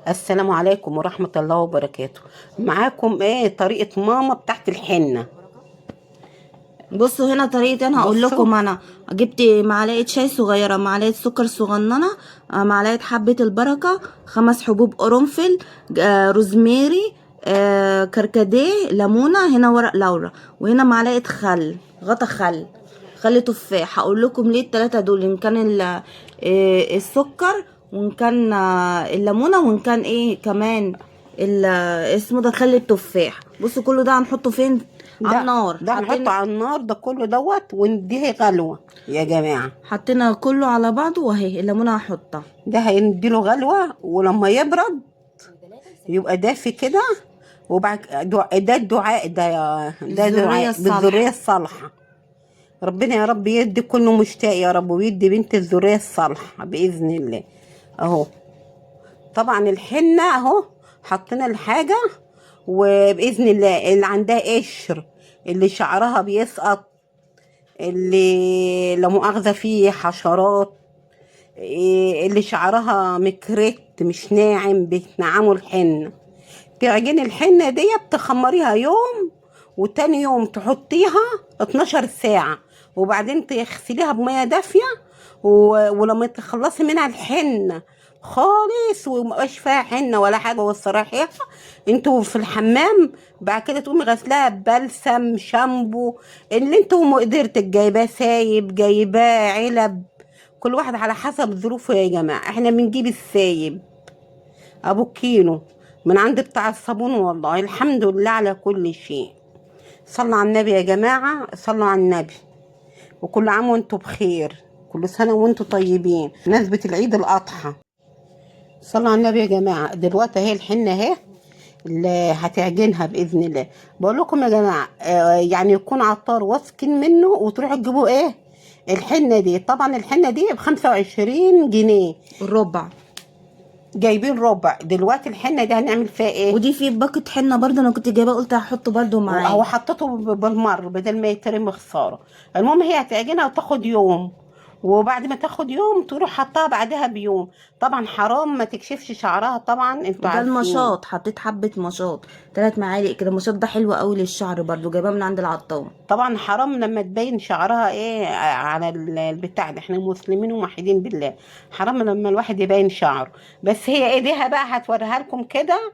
السلام عليكم ورحمة الله وبركاته. معاكم ايه طريقة ماما بتاعت الحنة. بصوا هنا طريقتي، انا هقول بصوا. لكم. انا جبت معلقه شاي صغيره، معلقه سكر صغننه، معلقه حبه البركه، 5 حبوب قرنفل، روزميري، كركديه، ليمونه، هنا ورق لورا، وهنا معلقه خل، غطا خل تفاح. هقول لكم ليه التلاتة دول، ان كان السكر، وان كان الليمونه، وان كان ايه كمان اسمه ده خل التفاح. بصوا كله ده هنحطه فين؟ على ده النار. ده هنحطه على النار، ده كله دوت ونديه غلوة يا جماعة. حطينا كله على بعضه، واهي الليمونه هحطها. ده هنديله غلوة، ولما يبرد يبقى دافي كده. وبعد ده الدعاء ده ده الذريه دعاء بالذرية الصالحه. الصالحة. ربنا يا رب يدي كله مشتاق يا رب، ويدي بنت الذرية الصالحة بإذن الله. اهو طبعا الحنة اهو حطينا الحاجة. وبإذن الله اللي عندها قشر، اللي شعرها بيسقط، اللي لا مؤاخذة فيه حشرات، اللي شعرها مكرت مش ناعم، بتنعموا الحنة. تعجني الحنة دي تخمريها يوم، وتاني يوم تحطيها 12 ساعة، وبعدين تغسليها بمية دافية. ولما تخلصي منها الحنة خالص ومبقاش فيها حنة ولا حاجة والصراحة انتوا في الحمام، بعد كده تقومي غسلاها ببلسم شامبو اللي انتوا مقدرتك جايباه سايب، جايباه علب. كل واحد على حسب ظروفه يا جماعة. احنا بنجيب السايب ابو كيلو من عند بتاع الصابون، والله الحمد لله على كل شيء. صلوا على النبي يا جماعة، صلوا على النبي. وكل عام وانتم بخير، كل سنة وانتم طيبين بمناسبة العيد الأضحى. صلوا على النبي يا جماعة. دلوقتي اهي الحنة اهي اللي هتعجنها بإذن الله. بقول لكم يا جماعة يعني يكون عطار واثقين منه، وتروحوا تجيبوا ايه الحنة دي. طبعا الحنة دي ب25 جنيه. الربع. جايبين ربع. دلوقتي الحنة دي هنعمل فيها ايه؟ ودي في باكت حنه برضه انا كنت جايباه، قلت هحطه برضه هو معاه. حطيته بالمر بدل ما يترمي خساره. المهم هي هتعجنها وتاخد يوم، وبعد ما تاخد يوم تروح حطها بعدها بيوم. طبعا حرام ما تكشفش شعرها، طبعا انتوا وده عارفين. المشاط، حطيت حبه مشاط، 3 معالق كده. المشاط ده حلو قوي للشعر، برضه جايباه من عند العطار. طبعا حرام لما تبين شعرها ايه على البتاع ده. احنا مسلمين وموحدين بالله. حرام لما الواحد يبين شعره. بس هي ايديها بقى هتوريها لكم كده.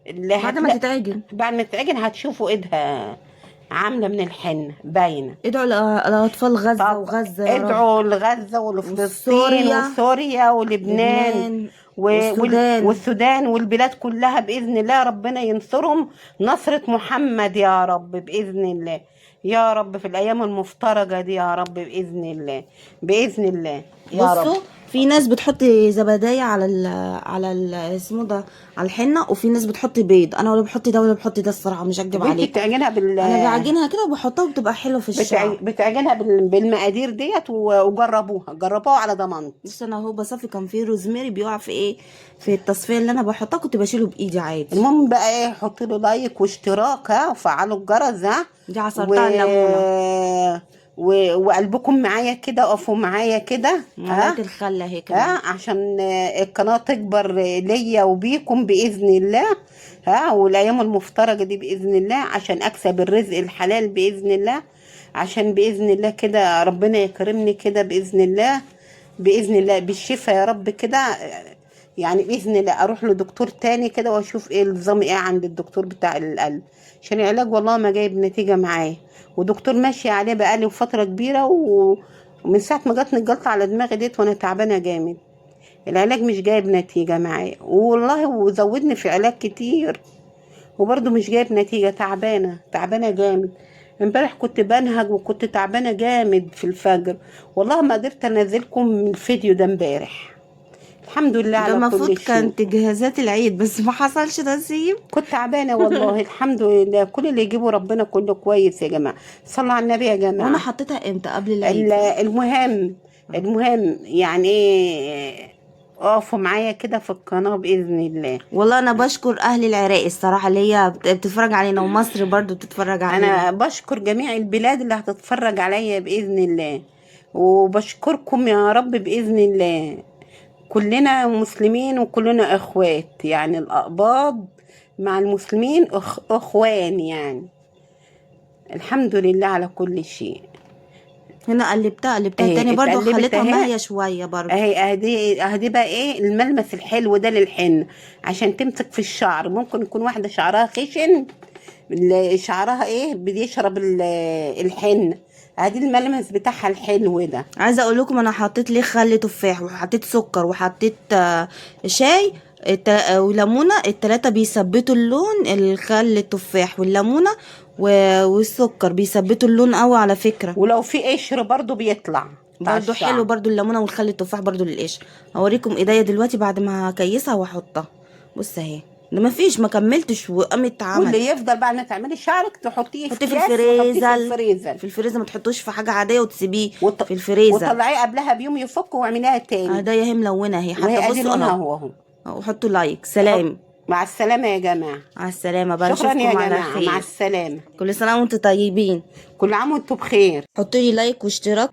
اللي بعد ما تتعجن. بعد ما تتعجن هتشوفوا ايدها عامله من الحنه باينه. ادعوا لأطفال غزة طب وغزة يا رب. ادعوا لغزة ولفلسطين وسوريا، وسوريا ولبنان لبنان، والسودان. والسودان والبلاد كلها بإذن الله. ربنا ينصرهم نصرة محمد يا رب بإذن الله. يا رب في الأيام المفترجة دي يا رب بإذن الله. بإذن الله يا رب. بصوا، في ناس بتحط زبدية اسمه ده، على الحنة، وفي ناس بتحط بيض. انا ولا بحط ده ولا بحط ده الصراحة، مش هكدب بنتي عليكم. بتعجنها انا بعجنها كده وبحطها، وبتبقى حلوة في الشعر. بتعجنها بالمقادير ديت وجربوها جربوها على ضمانتي. بص، انا هو بصفي كان في روزماري بيقع في ايه، في التصفية اللي انا بحطها، كنت بشيله بايدي عادي. المهم بقى ايه، حطوا له لايك واشتراك، ها، وفعلوا الجرس، ها. دي و... عصرتها الليمونة. وقلبكم معايا كده، اقفوا معايا كده، ها. معلقة الخل اهي كمان. ها عشان القناة تكبر ليا وبيكم بإذن الله. ها والأيام المفترجة دي بإذن الله عشان أكسب الرزق الحلال بإذن الله. عشان بإذن الله كده ربنا يكرمني كده بإذن الله. بإذن الله بالشفاء يا رب كده. يعني بإذن الله أروح لدكتور تاني كده وأشوف إيه النظام إيه عند الدكتور بتاع القلب. عشان العلاج والله ما جايب نتيجة معايا. ودكتور ماشي عليه بقالي فترة كبيرة ومن ساعة ما جاتني الجلطة على دماغي ديت وأنا تعبانة جامد. العلاج مش جايب نتيجة معايا والله، وزودني في علاج كتير وبرضه مش جايب نتيجة. تعبانة تعبانة جامد. امبارح كنت بنهج وكنت تعبانة جامد في الفجر. والله ما قدرت انزلكم الفيديو ده امبارح. الحمد لله ده على المفروض كل شيء. كانت جهازات العيد، بس ما حصلش نصيب. كنت تعبانة والله. الحمد لله كل اللي يجيبه ربنا كله كويس يا جماعة. صلوا على النبي يا وانا جماعة. حطيتها امتى؟ قبل العيد. المهم يعني ايه، اقفوا معايا كده في القناة بإذن الله. والله انا بشكر اهل العراق الصراحه، اللي هي بتتفرج علينا، ومصر برضو بتتفرج علينا. انا بشكر جميع البلاد اللي هتتفرج عليا باذن الله. وبشكركم يا رب باذن الله. كلنا مسلمين وكلنا اخوات، يعني الاقباط مع المسلمين اخوان يعني. الحمد لله على كل شيء. هنا قلبتها اهي تاني برضو، اتقلبت خليتها اهي. مية شوية برضو. اهدي بقى ايه الملمس الحلو ده للحنة عشان تمسك في الشعر. ممكن يكون واحدة شعرها خشن، شعرها ايه بيشرب الحنة. ادي الملمس بتاعها الحلو ده. عايزة اقول لكم انا حطيت ليه خل تفاح وحطيت سكر وحطيت شاي وليمونة. التلاتة بيثبتوا اللون، الخل التفاح والليمونة والسكر بيثبتوا اللون قوي على فكرة. ولو في قشر برضو بيطلع بتاع برضو حلو الشعر. برضو الليمونة والخل التفاح برضو للقشر. هوريكم ايديا دلوقتي بعد ما هكيسها واحطها. بص اهي، ده مفيش ما كملتش وقامت عمل. واللي يفضل بعد ما تعملي شعرك تحطيه حطيه في اكياس وحطيه في الفريزر. الفريزر. في الفريزر، ما تحطوش في حاجة عادية وتسيبيه في الفريزر. وطلعيه قبلها بيوم يفك واعمليها تاني. ايديا اهي ملونة اهي، وهي حتى ادي بصوا لونها اهو. اهو. وحطوا لايك. سلام. مع السلامة يا جماعة. على السلامة بقى، شكرا يا نشوفكم على جماعة، مع خير. السلامة. كل سنة وانتم طيبين. كل عام وانتم بخير. حطوا لي لايك واشتراك.